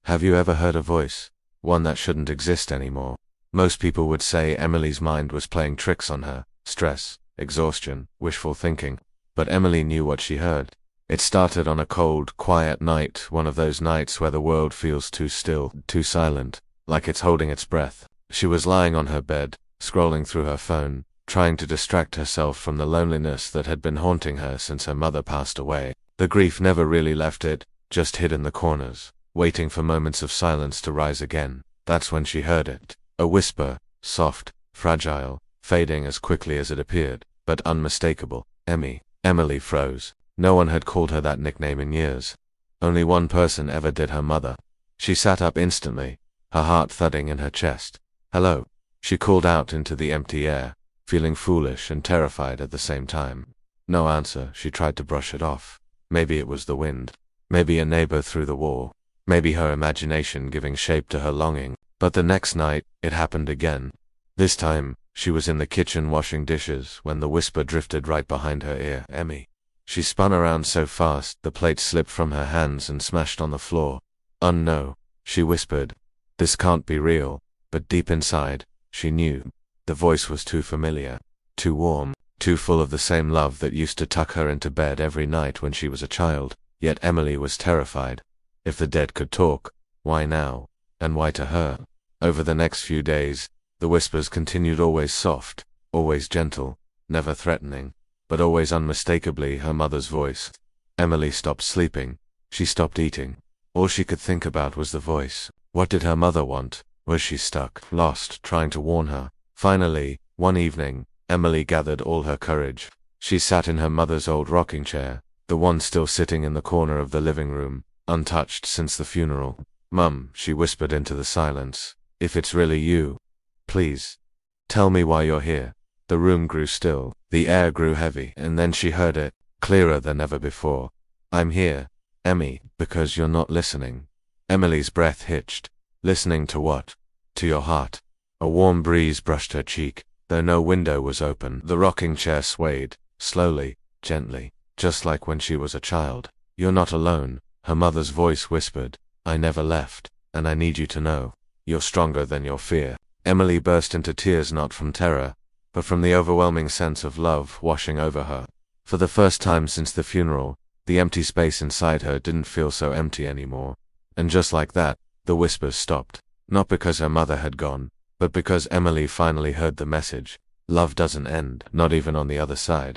Have you ever heard a voice? One that shouldn't exist anymore. Most people would say Emily's mind was playing tricks on her. Stress, exhaustion, wishful thinking. But Emily knew what she heard. It started on a cold, quiet night, one of those nights where the world feels too still, too silent, like it's holding its breath. She was lying on her bed, scrolling through her phone, trying to distract herself from the loneliness that had been haunting her since her mother passed away. The grief never really left it, just hid in the corners, waiting for moments of silence to rise again. That's when she heard it. A whisper, soft, fragile, fading as quickly as it appeared, but unmistakable. Emmy. Emily froze. No one had called her that nickname in years. Only one person ever did, her mother. She sat up instantly, her heart thudding in her chest. "Hello," she called out into the empty air, feeling foolish and terrified at the same time. No answer. She tried to brush it off. Maybe it was the wind. Maybe a neighbor through the wall. Maybe her imagination giving shape to her longing. But the next night, it happened again. This time, she was in the kitchen washing dishes when the whisper drifted right behind her ear. "Emmy." She spun around so fast, the plate slipped from her hands and smashed on the floor. "No," she whispered. "This can't be real." But deep inside, she knew. The voice was too familiar, too warm, too full of the same love that used to tuck her into bed every night when she was a child. Yet Emily was terrified. If the dead could talk, why now? And why to her? Over the next few days, the whispers continued, always soft, always gentle, never threatening, but always unmistakably her mother's voice. Emily stopped sleeping. She stopped eating. All she could think about was the voice. What did her mother want? Was she stuck, lost, trying to warn her? Finally, one evening, Emily gathered all her courage. She sat in her mother's old rocking chair, the one still sitting in the corner of the living room, untouched since the funeral. "Mum," she whispered into the silence, "if it's really you, please, tell me why you're here." The room grew still, the air grew heavy, and then she heard it, clearer than ever before. "I'm here, Emmy, because you're not listening." Emily's breath hitched. Listening to what? To your heart. A warm breeze brushed her cheek, though no window was open. The rocking chair swayed, slowly, gently, just like when she was a child. "You're not alone," her mother's voice whispered. "I never left, and I need you to know. You're stronger than your fear." Emily burst into tears, not from terror, but from the overwhelming sense of love washing over her. For the first time since the funeral, the empty space inside her didn't feel so empty anymore. And just like that, the whispers stopped. Not because her mother had gone, but because Emily finally heard the message. Love doesn't end, not even on the other side.